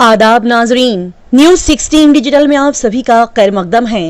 आदाब नाजरीन, news 16 digital में आप सभी का खैर मकदम है।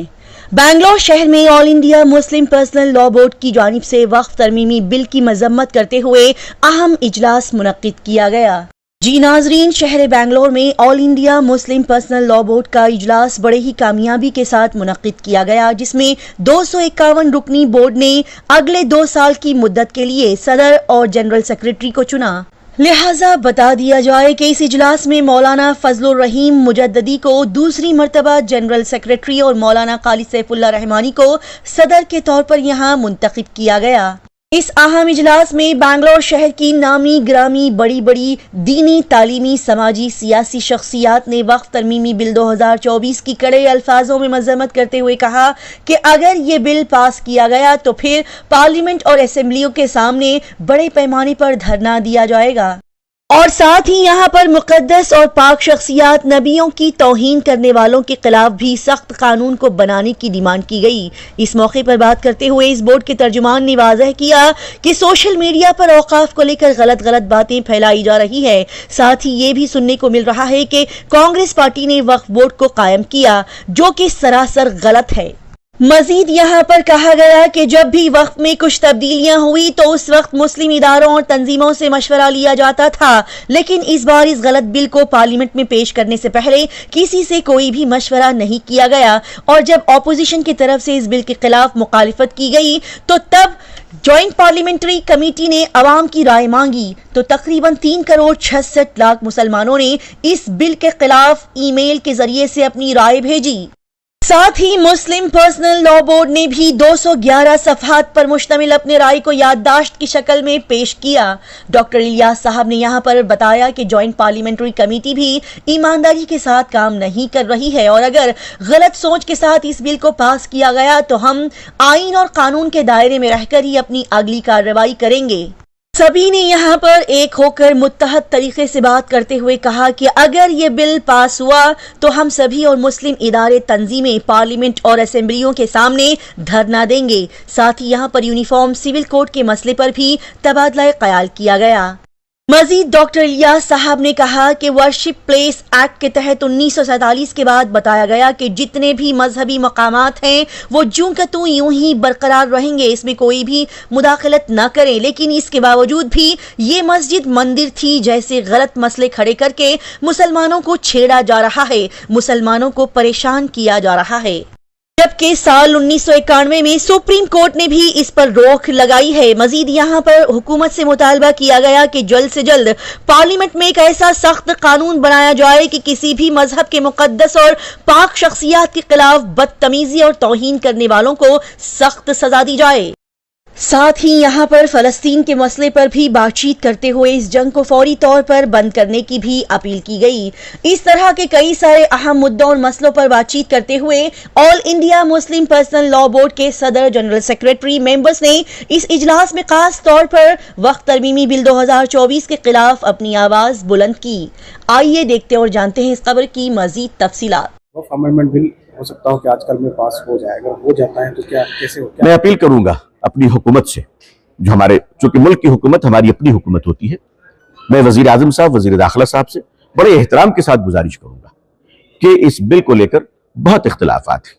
बेंगलोर शहर में all India Muslim personal law board की जानिब से वक्फ तरमीमी बिल की मजम्मत करते हुए अहम इजलास मुनक्किद किया गया। जी नाजरीन, शहर बेंगलोर में all India Muslim personal law board का इजलास बड़े ही कामयाबी के साथ मुनक्किद किया गया, जिसमें 251 रुकनी बोर्ड ने अगले 2 साल की मुद्दत के लिए सदर और जनरल सेक्रेटरी को चुना। लिहाजा बता दिया जाए कि इस इजलास में मौलाना फजलुर रहीम मुजद्ददी को दूसरी मर्तबा जनरल सेक्रेटरी और मौलाना खालिद सैफुल्लाह रहमानी को सदर के तौर पर यहाँ मुंतखब किया गया। इस अहम इजलास में बेंगलोर शहर की नामी ग्रामी बड़ी बड़ी दीनी, तालीमी, समाजी, सियासी शख्सियात ने वक्फ तरमीमी बिल 2024 की कड़े अल्फाजों में मजम्मत करते हुए कहा कि अगर ये बिल पास किया गया तो फिर पार्लियामेंट और असेंबलियों के सामने बड़े पैमाने पर धरना दिया जाएगा और साथ ही यहाँ पर मुकद्दस और पाक शख्सियात, नबियों की तौहीन करने वालों के खिलाफ भी सख्त कानून को बनाने की डिमांड की गई। इस मौके पर बात करते हुए इस बोर्ड के तर्जुमान ने वाज़ह किया कि सोशल मीडिया पर औकाफ को लेकर गलत बातें फैलाई जा रही है। साथ ही ये भी सुनने को मिल रहा है कि कांग्रेस पार्टी ने वक्फ बोर्ड को कायम किया, जो कि सरासर गलत है। मजीद यहाँ पर कहा गया कि जब भी वक्त में कुछ तब्दीलियां हुई तो उस वक्त मुस्लिम इदारों और तंजीमों से मशवरा लिया जाता था, लेकिन इस बार इस गलत बिल को पार्लियामेंट में पेश करने से पहले किसी से कोई भी मशवरा नहीं किया गया और जब अपोजिशन की तरफ से इस बिल के खिलाफ मुखालिफत की गई तो तब ज्वाइंट पार्लियामेंट्री कमेटी ने अवाम की राय मांगी तो तकरीबन 3 करोड़ 66 लाख मुसलमानों ने इस बिल के खिलाफ ईमेल के जरिए से अपनी राय भेजी। साथ ही मुस्लिम पर्सनल लॉ बोर्ड ने भी 211 सफहात पर मुश्तमिल अपने राय को याददाश्त की शक्ल में पेश किया। डॉक्टर इलियास साहब ने यहाँ पर बताया कि जॉइंट पार्लियामेंट्री कमेटी भी ईमानदारी के साथ काम नहीं कर रही है और अगर गलत सोच के साथ इस बिल को पास किया गया तो हम आईन और कानून के दायरे में रहकर ही अपनी अगली कार्रवाई करेंगे। सभी ने यहाँ पर एक होकर मुत्तहद तरीके से बात करते हुए कहा कि अगर ये बिल पास हुआ तो हम सभी और मुस्लिम इदारे, तंजीमें पार्लियामेंट और असेंबलियों के सामने धरना देंगे। साथ ही यहाँ पर यूनिफॉर्म सिविल कोड के मसले पर भी तबादला ख्याल किया गया। मजीद डॉक्टर इलियास साहब ने कहा कि वर्शिप प्लेस एक्ट के तहत 1947 के बाद बताया गया कि जितने भी मजहबी मकामात हैं वो यूं ही बरकरार रहेंगे, इसमें कोई भी मुदाखलत न करें, लेकिन इसके बावजूद भी ये मस्जिद मंदिर थी जैसे गलत मसले खड़े करके मुसलमानों को छेड़ा जा रहा है, मुसलमानों को परेशान किया जा रहा है। जबकि साल 1991 में सुप्रीम कोर्ट ने भी इस पर रोक लगाई है। मजीद यहाँ पर हुकूमत से मुतालबा किया गया कि जल्द से जल्द पार्लियामेंट में एक ऐसा सख्त कानून बनाया जाए कि किसी भी मजहब के मुकद्दस और पाक शख्सियात के खिलाफ बदतमीजी और तौहीन करने वालों को सख्त सजा दी जाए। साथ ही यहाँ पर फलस्तीन के मसले पर भी बातचीत करते हुए इस जंग को फौरी तौर पर बंद करने की भी अपील की गई। इस तरह के कई सारे अहम मुद्दों और मसलों पर बातचीत करते हुए all India Muslim personal law board के सदर, जनरल सेक्रेटरी, मेंबर्स ने इस इजलास में खास तौर पर वक्फ तरमीमी बिल 2024 के खिलाफ अपनी आवाज बुलंद की। आइए देखते और जानते हैं इस खबर की मजीद तफसीलात। वक्फ अमेंडमेंट बिल हो सकता हो कि आजकल में पास हो जाए, अगर हो जाता है तो क्या कैसे हो? मैं अपील करूंगा अपनी हुकूमत से, जो हमारे चूंकि मुल्क की हुकूमत हमारी अपनी हुकूमत होती है, मैं वजीर आजम साहब, वजीर दाखिला साहब से बड़े एहतराम के साथ गुजारिश करूंगा कि इस बिल को लेकर बहुत इख्तिलाफात हैं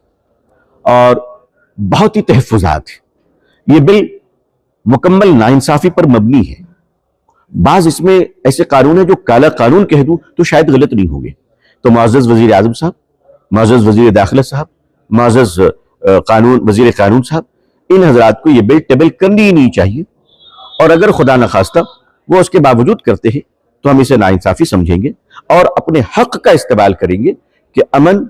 और बहुत ही तहफ़्फ़ुज़ात हैं। ये बिल मुकम्मल नाइंसाफ़ी पर मबनी है। बाज़ इसमें ऐसे कानून है जो काला कानून कह दूं तो शायद गलत नहीं होंगे। तो मुअज़्ज़ज़ वजीर आजम साहब, मुअज़्ज़ज़ वजीर दाखिला साहब, मुअज़्ज़ज़ वजीर कानून साहब, इन हजरात को ये बिल टेबल करनी ही नहीं चाहिए और अगर खुदा न खास्ता वो उसके बावजूद करते हैं तो हम इसे नाइंसाफी समझेंगे और अपने हक का इस्तेमाल करेंगे कि अमन,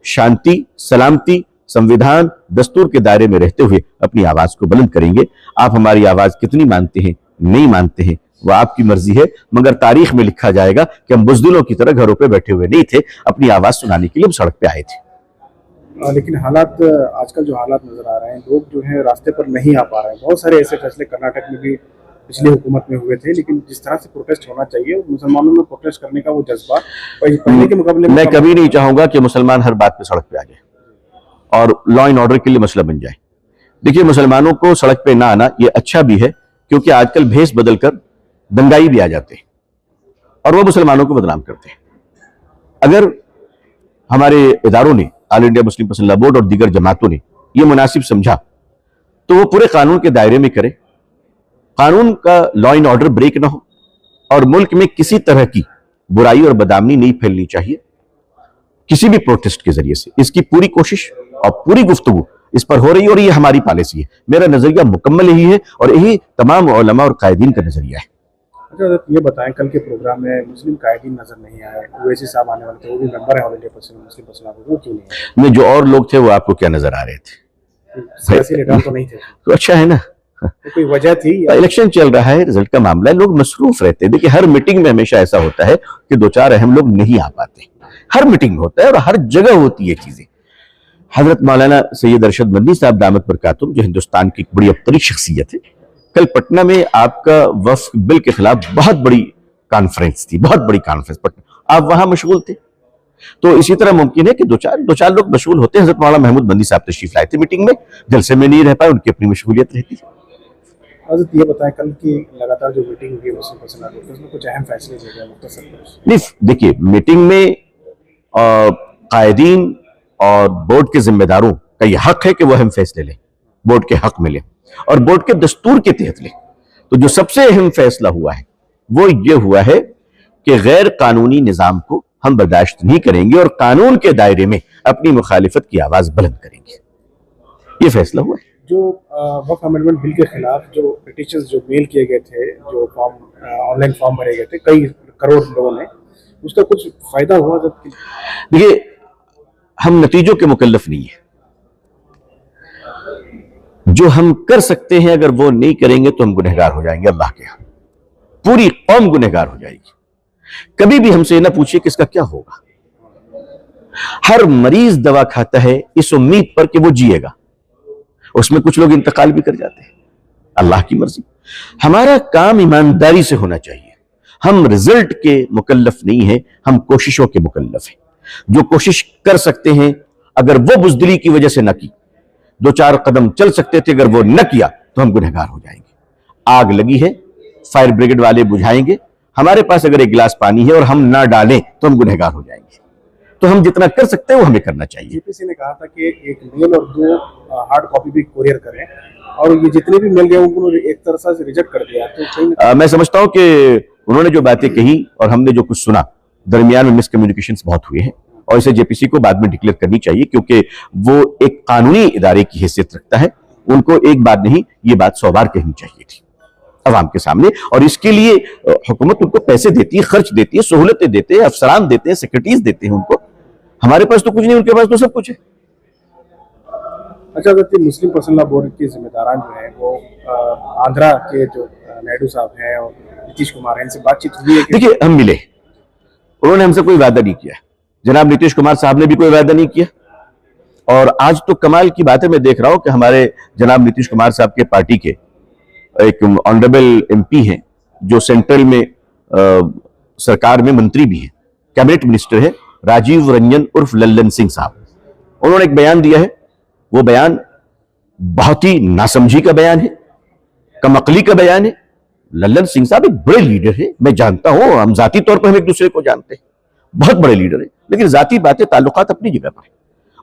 शांति, सलामती, संविधान, दस्तूर के दायरे में रहते हुए अपनी आवाज को बुलंद करेंगे। आप हमारी आवाज कितनी मानते हैं, नहीं मानते हैं, वह आपकी मर्जी है, मगर तारीख में लिखा जाएगा कि हम बुज़दिलों की तरह घरों पे बैठे हुए नहीं थे, अपनी आवाज सुनाने के लिए हम सड़क पे आए थे। लेकिन हालात आजकल जो हालात नजर आ रहे हैं, लोग जो है रास्ते पर नहीं आ पा रहे हैं। बहुत सारे ऐसे फैसले कर्नाटक में भी पिछली हुकूमत में हुए थे, लेकिन जिस तरह से प्रोटेस्ट होना चाहिए, मुसलमानों में प्रोटेस्ट करने का वो जज्बा पहले के मुकाबले में मैं कभी नहीं चाहूंगा कि मुसलमान हर बात पे सड़क पे आ जाए और लॉ एंड ऑर्डर के लिए मसला बन जाए। देखिए, मुसलमानों को सड़क पे ना आना ये अच्छा भी है, क्योंकि आजकल भेष बदल कर दंगाई भी आ जाते हैं और वो मुसलमानों को बदनाम करते हैं। اگر ہمارے اداروں نے آل انڈیا مسلم پرسنل لا بورڈ اور دیگر جماعتوں نے یہ مناسب سمجھا تو وہ پورے قانون کے دائرے میں کرے, قانون کا لا اینڈ آرڈر بریک نہ ہو, اور ملک میں کسی طرح کی برائی اور بدامنی نہیں پھیلنی چاہیے کسی بھی پروٹیسٹ کے ذریعے سے. اس کی پوری کوشش اور پوری گفتگو اس پر ہو رہی ہے, اور یہ ہماری پالیسی ہے. میرا نظریہ مکمل یہی ہے اور یہی تمام علماء اور قائدین کا نظریہ ہے. اچھا حضرت یہ بتائیں, کل کے پروگرام میں مسلم قائدین نظر نہیں آئے, اویسی صاحب آنے والے تھے, وہ بھی ممبر ہیں آل انڈیا مسلم پرسنل لا بورڈ, وہ کیوں نہیں آئے؟ میں جو اور لوگ تھے وہ آپ کو کیا نظر آ رہے تھے؟ سیاسی لیڈر تو نہیں تھے, تو اچھا ہے نا, تو کوئی وجہ تھی یا الیکشن چل رہا ہے, رزلٹ کا معاملہ ہے, لوگ مصروف رہتے ہیں. دیکھیں ہر میٹنگ میں ہمیشہ ایسا ہوتا ہے کہ دو چار اہم لوگ نہیں آ پاتے, ہر میٹنگ میں ہوتا ہے اور ہر جگہ ہوتی ہے چیزیں. حضرت مولانا سید ارشد مدنی صاحب دامت برکاتہم جو ہندوستان کی ایک بڑی ابتری شخصیت ہے, کل پٹنہ میں آپ کا وفد بل کے خلاف بہت بڑی کانفرنس تھی, بہت بڑی کانفرنس پٹنہ, آپ وہاں مشغول تھے. تو اسی طرح ممکن ہے کہ دو چار لوگ مشغول ہوتے ہیں. حضرت مولانا محمود مدنی صاحب تشریف لائے تھے میٹنگ میں, جلسے میں نہیں رہ پائے, ان کی اپنی مشغولیت رہتی ہے. حضرت یہ بتائیں, کل کی لگاتار جو میٹنگ ہوئی مسلم پرسنل لا بورڈ, اس میں کچھ اہم فیصلے لیے گئے مختصر طور سے؟ دیکھیے میٹنگ میں قائدین اور بورڈ کے ذمہ داروں کا یہ حق ہے کہ وہ اہم فیصلے لیں, بورڈ کے حق میں لیں اور بورڈ کے دستور کے تحت لیں. تو جو سب سے اہم فیصلہ ہوا ہے وہ یہ ہوا ہے کہ غیر قانونی نظام کو ہم برداشت نہیں کریں گے اور قانون کے دائرے میں اپنی مخالفت کی آواز بلند کریں گے. یہ فیصلہ ہوا ہے. جو وقف امینڈمنٹ بل کے خلاف جو پٹیشنز جو میل کیے گئے تھے, جو فارم آن لائن فارم بھرے گئے تھے کئی کروڑ لوگوں نے, اس کا کچھ فائدہ ہوا حضرت؟ دیکھیے ہم نتیجوں کے مکلف نہیں ہیں, جو ہم کر سکتے ہیں اگر وہ نہیں کریں گے تو ہم گنہگار ہو جائیں گے اللہ کے ہاں, پوری قوم گنہگار ہو جائے گی. کبھی بھی ہم سے نہ پوچھیے کہ اس کا کیا ہوگا. ہر مریض دوا کھاتا ہے اس امید پر کہ وہ جیے گا, اس میں کچھ لوگ انتقال بھی کر جاتے ہیں, اللہ کی مرضی. ہمارا کام ایمانداری سے ہونا چاہیے. ہم رزلٹ کے مکلف نہیں ہیں, ہم کوششوں کے مکلف ہیں. جو کوشش کر سکتے ہیں, اگر وہ بزدلی کی وجہ سے نہ کی, دو چار قدم چل سکتے تھے, اگر وہ نہ کیا تو ہم گنہگار ہو جائیں گے. آگ لگی ہے, فائر بریگیڈ والے بجھائیں گے. ہمارے پاس اگر ایک گلاس پانی ہے اور ہم نہ ڈالیں تو ہم گنہگار ہو جائیں گے. تو ہم جتنا کر سکتے ہیں وہ ہمیں کرنا چاہیے. جی پی سی نے کہا تھا کہ ایک میل اور 2 ہارڈ کاپی بھی کوریئر کریں, اور یہ جتنے بھی مل گئے انہوں نے ایک طرح سے ریجیکٹ کر دیا. تو میں سمجھتا ہوں کہ انہوں نے جو باتیں کہی اور ہم نے جو کچھ سنا, درمیان میں مس کمیونیکیشنز بہت ہوئے ہیں, اور اسے جے پی سی کو بعد میں ڈکلیئر کرنی چاہیے, کیونکہ وہ ایک قانونی ادارے کی حیثیت رکھتا ہے. ان کو ایک بات نہیں, یہ بات 100 بار کہنی چاہیے تھی عوام کے سامنے, اور اس کے لیے حکومت ان کو پیسے دیتی ہے, خرچ دیتی ہے, سہولتیں دیتے ہیں, افسران دیتے ہیں, سیکرٹریز دیتے ہیں ان کو. ہمارے پاس تو کچھ نہیں, ان کے پاس تو سب کچھ ہے. اچھا حضرت, مسلم پرسنل لا بورڈ کے ذمہ داران جو ہیں وہ آندھرا کے جو نائیڈو صاحب ہیں اور نتیش کمار ہیں, ان سے بات چیت ہوئی ہے؟ دیکھیے ہم ملے, انہوں نے ہم سے کوئی وعدہ نہیں کیا. جناب نتیش کمار صاحب نے بھی کوئی وعدہ نہیں کیا. اور آج تو کمال کی بات ہے, میں دیکھ رہا ہوں کہ ہمارے جناب نتیش کمار صاحب کے پارٹی کے ایک آنریبل ایم پی ہیں جو سینٹرل میں سرکار میں منتری بھی ہیں, کیبنٹ منسٹر ہے, راجیو رنجن عرف للن سنگھ صاحب. انہوں نے ایک بیان دیا ہے, وہ بیان بہت ہی ناسمجھی کا بیان ہے, کم عقلی کا بیان ہے. للن سنگھ صاحب ایک بڑے لیڈر ہیں, میں جانتا ہوں, ہم ذاتی طور پر ہم ایک دوسرے کو جانتے ہیں, بہت بڑے لیڈر ہیں, لیکن ذاتی باتیں تعلقات اپنی جگہ پر ہیں.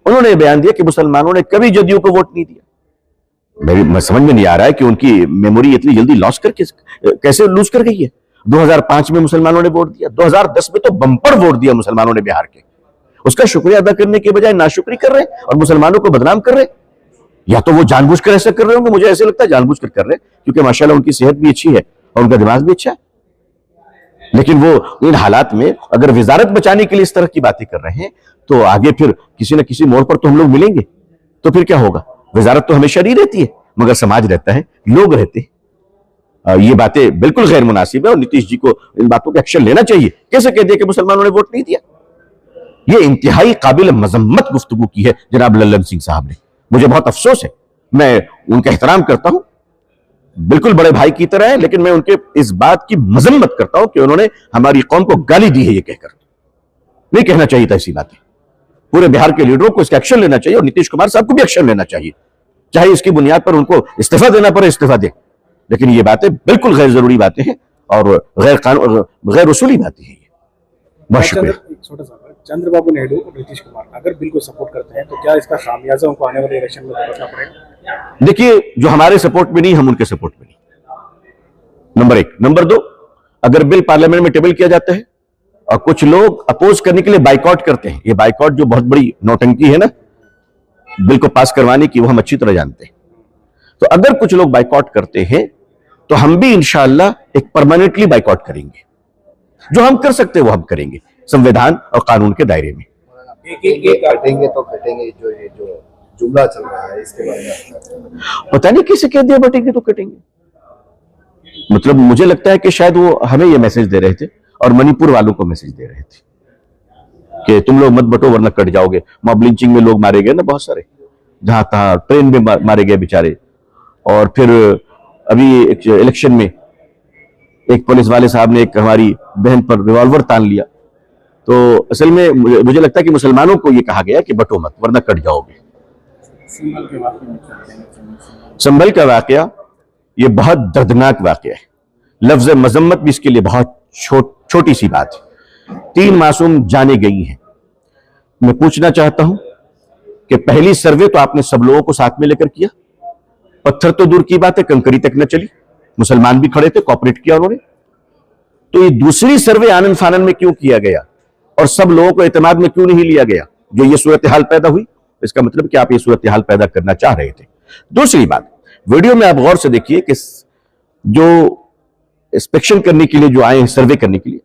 انہوں نے بیان دیا کہ مسلمانوں نے کبھی جدیو کو ووٹ نہیں دیا. میں سمجھ میں نہیں آ رہا ہے کہ ان کی میموری اتنی جلدی کیسے لوز کر گئی ہے. 2005 میں مسلمانوں نے ووٹ دیا, 2010 میں تو بمپر ووٹ دیا مسلمانوں نے بہار کے. اس کا شکریہ ادا کرنے کے بجائے ناشکری کر رہے ہیں اور مسلمانوں کو بدنام کر رہے ہیں. یا تو وہ جان بوجھ کر ایسا کر رہے ہوں گے, مجھے ایسے لگتا ہے جان بوجھ کر رہے ہیں, کیونکہ ماشاءاللہ ان کی صحت بھی اچھی ہے اور ان کا دماغ بھی اچھا ہے. لیکن وہ ان حالات میں اگر وزارت بچانے کے لیے اس طرح کی باتیں کر رہے ہیں تو آگے پھر کسی نہ کسی موڑ پر تو ہم لوگ ملیں گے, تو پھر کیا ہوگا. وزارت تو ہمیشہ نہیں رہتی ہے, مگر سماج رہتا ہے, لوگ رہتے ہیں. یہ باتیں بالکل غیر مناسب ہے اور نتیش جی کو ان باتوں پہ ایکشن لینا چاہیے. کیسے کہہ دیا کہ مسلمانوں نے ووٹ نہیں دیا؟ یہ انتہائی قابل مذمت گفتگو کی ہے جناب للن سنگھ صاحب نے. مجھے بہت افسوس ہے, میں ان کا احترام کرتا ہوں, بالکل بڑے بھائی کی طرح ہے, لیکن میں ان کے اس بات کی مذمت کرتا ہوں کہ انہوں نے ہماری قوم کو گالی دی ہے. یہ کہہ کر نہیں کہنا چاہیے تھا ایسی باتیں. پورے بہار کے لیڈروں کو اس کا ایکشن لینا چاہیے اور نتیش کمار صاحب کو بھی ایکشن لینا چاہیے, چاہے اس کی بنیاد پر ان کو استعفیٰ دینا پڑے استعفیٰ دے. لیکن یہ باتیں بالکل غیر ضروری باتیں ہیں اور غیر اصولی باتیں ہیں. یہ بہت شکریہ. چھوٹا سا चंद्र बाबू नायडू और नीतीश कुमार अगर बिल को सपोर्ट करते हैं तो क्या इसका खामियाजा उनको आने वाले इलेक्शन में भुगतना पड़ेगा? देखिए, जो हमारे सपोर्ट में नहीं, हम उनके सपोर्ट में नहीं, नंबर एक। नंबर दो, अगर बिल पार्लियामेंट में टेबल किया जाता है और कुछ लोग अपोज करने के लिए बाइकआउट करते हैं, ये बाइकआउट जो बहुत बड़ी नौटंकी है ना बिल को पास करवाने की, वो हम अच्छी तरह जानते हैं। तो अगर कुछ लोग बाइकआउट करते हैं तो हम भी इंशाअल्लाह एक परमानेंटली बाइकआउट करेंगे। जो हम कर सकते हैं वो हम करेंगे संविधान और कानून के दायरे में। कटेंगे तो कटेंगे, जो जुमला चल रहा है इसके बारे में पता नहीं किसे कह दिया बटेंगे तो कटेंगे। मतलब मुझे लगता है कि शायद वो हमें ये मैसेज दे रहे थे और मणिपुर वालों को मैसेज दे रहे थे कि तुम लोग मत बटो वरना कट जाओगे। मॉब लिंचिंग में लोग मारे गए ना बहुत सारे, जहां तहां ट्रेन में मारे गए बेचारे। और फिर अभी इलेक्शन में एक पुलिस वाले साहब ने एक हमारी बहन पर रिवॉल्वर तान लिया। तो असल में मुझे लगता है कि मुसलमानों को ये कहा गया कि बटो मत वरना कट जाओगे। संभल का वाकया ये बहुत दर्दनाक वाकया है। लफ्ज मजम्मत भी इसके लिए बहुत छोटी सी बात है। 3 मासूम जाने गई हैं। मैं पूछना चाहता हूं कि पहली सर्वे तो आपने सब लोगों को साथ में लेकर किया, पत्थर तो दूर की बात है कंकरी तक न चली, मुसलमान भी खड़े थे, कोऑपरेट किया उन्होंने। तो ये दूसरी सर्वे आनन फानन में क्यों किया गया और सब लोगों को एतमाद में क्यों नहीं लिया गया? जो ये सूरत हाल पैदा हुई, इसका मतलब कि आप ये सूरत हाल पैदा करना चाह रहे थे। दूसरी बात, वीडियो में आप गौर से देखिए कि जो इंस्पेक्शन करने के लिए जो आए हैं, सर्वे करने के लिए,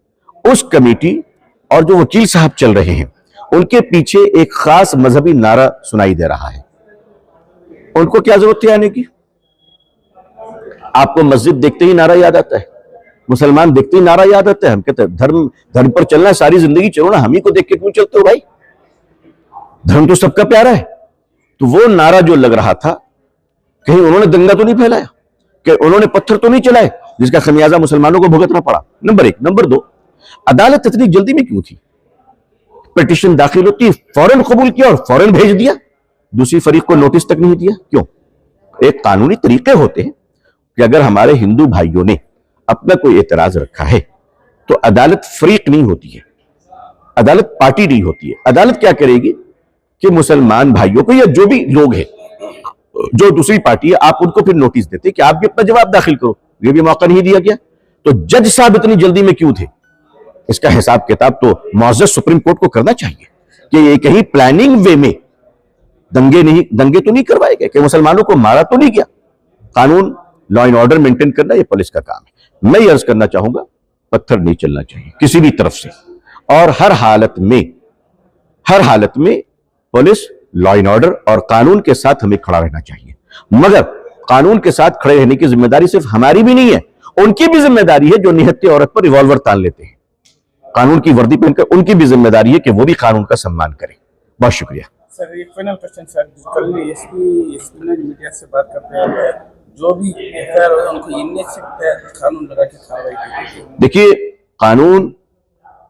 उस कमेटी और जो वकील साहब चल रहे हैं उनके पीछे एक खास मजहबी नारा सुनाई दे रहा है। उनको क्या जरूरत थी आने की? आपको मस्जिद देखते ही नारा याद आता है, मुसलमान देखते ही नारा याद आता है। हम कहते हैं धर्म पर चलना है, सारी जिंदगी चलो ना, हम ही को देख के क्यों चलते हो भाई? धर्म तो सबका प्यारा है। तो वो नारा जो लग रहा था, कहीं उन्होंने दंगा तो नहीं फैलाया, कि उन्होंने पत्थर तो नहीं चलाए जिसका खमियाजा मुसलमानों को भुगतना पड़ा? नंबर एक। नंबर दो, अदालत इतनी जल्दी में क्यों थी? पिटीशन दाखिल होती, फौरन कबूल किया और फौरन भेज दिया, दूसरी फरीक को नोटिस तक नहीं दिया। क्यों? एक कानूनी तरीके होते हैं कि अगर हमारे हिंदू भाइयों ने अपना कोई एतराज रखा है तो अदालत फरीक नहीं होती है, अदालत पार्टी नहीं होती है। अदालत क्या करेगी कि मुसलमान भाइयों को या जो भी लोग हैं जो दूसरी पार्टी है, आप उनको फिर नोटिस देते कि आप भी अपना जवाब दाखिल करो, ये भी मौका नहीं दिया गया। तो जज साहब इतनी जल्दी में क्यों थे? इसका हिसाब किताब तो मुअज़्ज़ज़ सुप्रीम कोर्ट को करना चाहिए कि ये कहीं प्लानिंग वे में दंगे तो नहीं करवाए गए, कि मुसलमानों को मारा तो नहीं गया। कानून, लॉ एंड ऑर्डर मेंटेन करना ये पुलिस का काम है। मैं ये अर्ज करना चाहूंगा, पत्थर नहीं चलना चाहिए किसी भी तरफ से, और हर हालत में पुलिस, लॉ एंड ऑर्डर और कानून के साथ हमें खड़ा रहना चाहिए। मगर कानून के साथ खड़े रहने की जिम्मेदारी सिर्फ हमारी भी नहीं है, उनकी भी जिम्मेदारी है जो निहत्थे औरत पर रिवॉल्वर तान लेते हैं। कानून की वर्दी पहनकर उनकी भी जिम्मेदारी है कि वो भी कानून का सम्मान करें। बहुत शुक्रिया सर। एक फाइनल क्वेश्चन सर, कल एसपी ने मीडिया से बात करते हैं, जो भी एफआईआर हो उनको इनने से कानून लगा के कार्रवाई की। देखिए, कानून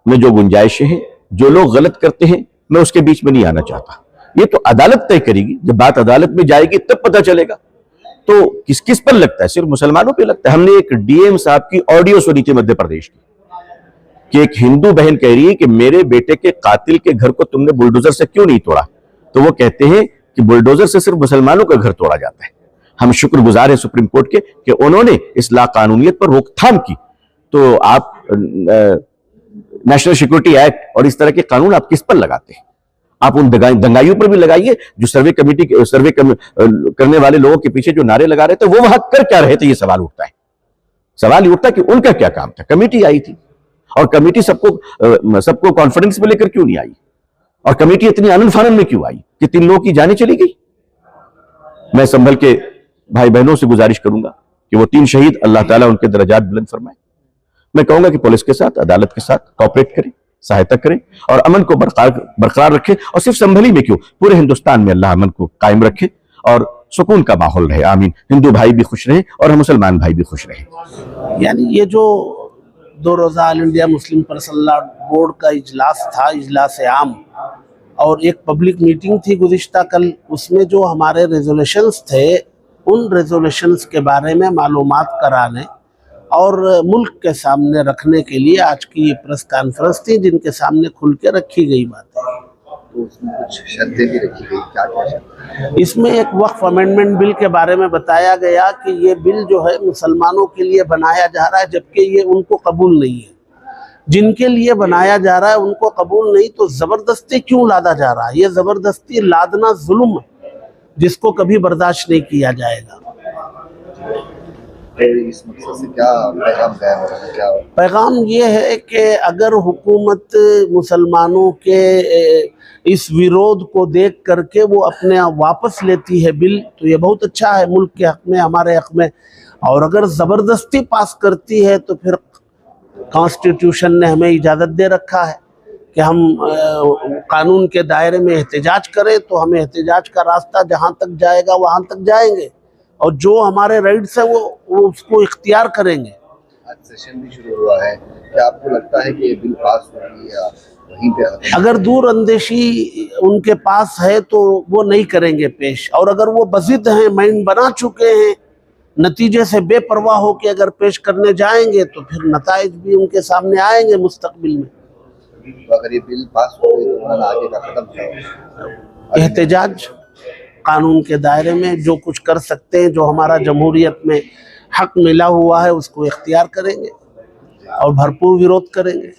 में जो गुंजाइशें हैं, जो लोग गलत करते हैं, मैं उसके बीच में नहीं आना चाहता। ये तो अदालत तय करेगी, जब बात अदालत में जाएगी तब पता चलेगा। तो किस किस पर लगता है? सिर्फ मुसलमानों पे लगता है। हमने एक डीएम साहब की ऑडियो सुनी थी मध्य प्रदेश की, कि एक हिंदू बहन कह रही है कि मेरे बेटे के कातिल के घर को तुमने बुलडोजर से क्यों नहीं तोड़ा? तो वो कहते हैं कि बुलडोजर से सिर्फ मुसलमानों का घर तोड़ा जाता है। हम शुक्रगुजार हैं सुप्रीम कोर्ट के कि उन्होंने इस लाकानूनियत पर रोकथाम की। तो आप नेशनल सिक्योरिटी एक्ट और इस तरह के कानून आप किस पर लगाते हैं? आप उन दंगाइयों पर भी लगाइए जो सर्वे करने वाले लोगों के पीछे जो नारे लगा रहे थे, वो वहां कर क्या रहे थे? ये सवाल उठता है। सवाल ये उठता है कि उनका क्या काम था? कमेटी आई थी और कमेटी सबको कॉन्फिडेंस में लेकर क्यों नहीं आई? और कमेटी इतनी आनन फानन में क्यों आई कि 3 लोगों की जानें चली गई? मैं संभल के भाई बहनों से गुजारिश करूंगा कि वो 3 शहीद, अल्लाह ताला उनके दर्जात बुलंद फरमाए। मैं कहूंगा कि पुलिस के साथ, अदालत के साथ कोऑपरेट करें, सहायता करें और अमन को बरकरार रखें। और सिर्फ संभली में क्यों, पूरे हिंदुस्तान में अल्लाह अमन को कायम रखे और सुकून का माहौल रहे। आमीन। हिंदू भाई भी खुश रहे और मुसलमान भाई भी खुश रहे। यानी ये जो 2 रोज़ा all India Muslim personal law board का इजलास था, इजलास आम, और एक पब्लिक मीटिंग थी गुज़िश्ता कल, उसमें जो हमारे रेजोल्यूशंस थे उन रेजोल्यूशंस के बारे में मालूमात कराने اور ملک کے سامنے رکھنے کے لیے آج کی یہ پریس کانفرنس تھی جن کے سامنے کھل کے رکھی گئی باتیں. تو اس میں کچھ شرطیں بھی رکھی گئی, کیا کیا شرطیں؟ اس میں ایک وقف امینڈمنٹ بل کے بارے میں بتایا گیا کہ یہ بل جو ہے مسلمانوں کے لیے بنایا جا رہا ہے جبکہ یہ ان کو قبول نہیں ہے. جن کے لیے بنایا جا رہا ہے ان کو قبول نہیں تو زبردستی کیوں لادا جا رہا ہے؟ یہ زبردستی لادنا ظلم ہے جس کو کبھی برداشت نہیں کیا جائے گا. اس مقصد سے کیا پیغام قائم ہو رہا ہے؟ کیا پیغام یہ ہے کہ اگر حکومت مسلمانوں کے اس ویرودھ کو دیکھ کر کے وہ اپنے آپ واپس لیتی ہے بل تو یہ بہت اچھا ہے ملک کے حق میں, ہمارے حق میں. اور اگر زبردستی پاس کرتی ہے تو پھر کانسٹیٹیوشن نے ہمیں اجازت دے رکھا ہے کہ ہم قانون کے دائرے میں احتجاج کریں, تو ہمیں احتجاج کا راستہ جہاں تک جائے گا وہاں تک جائیں گے اور جو ہمارے رائٹس ہیں وہ اس کو اختیار کریں گے. آج سیشن بھی شروع ہوا ہے, کیا آپ کو لگتا ہے کہ یہ بل پاس ہوگی یا وہیں پہ ختم؟ اگر دور اندیشی ان کے پاس ہے تو وہ نہیں کریں گے پیش, اور اگر وہ بضد ہیں, مائنڈ بنا چکے ہیں, نتیجے سے بے پرواہ ہو کے اگر پیش کرنے جائیں گے تو پھر نتائج بھی ان کے سامنے آئیں گے مستقبل میں. اگر یہ بل پاس ہو گئی تو مولانا آگے کا قدم کیا ہوگا؟ احتجاج قانون کے دائرے میں جو کچھ کر سکتے ہیں, جو ہمارا جمہوریت میں حق ملا ہوا ہے اس کو اختیار کریں گے اور بھرپور ویرودھ کریں گے.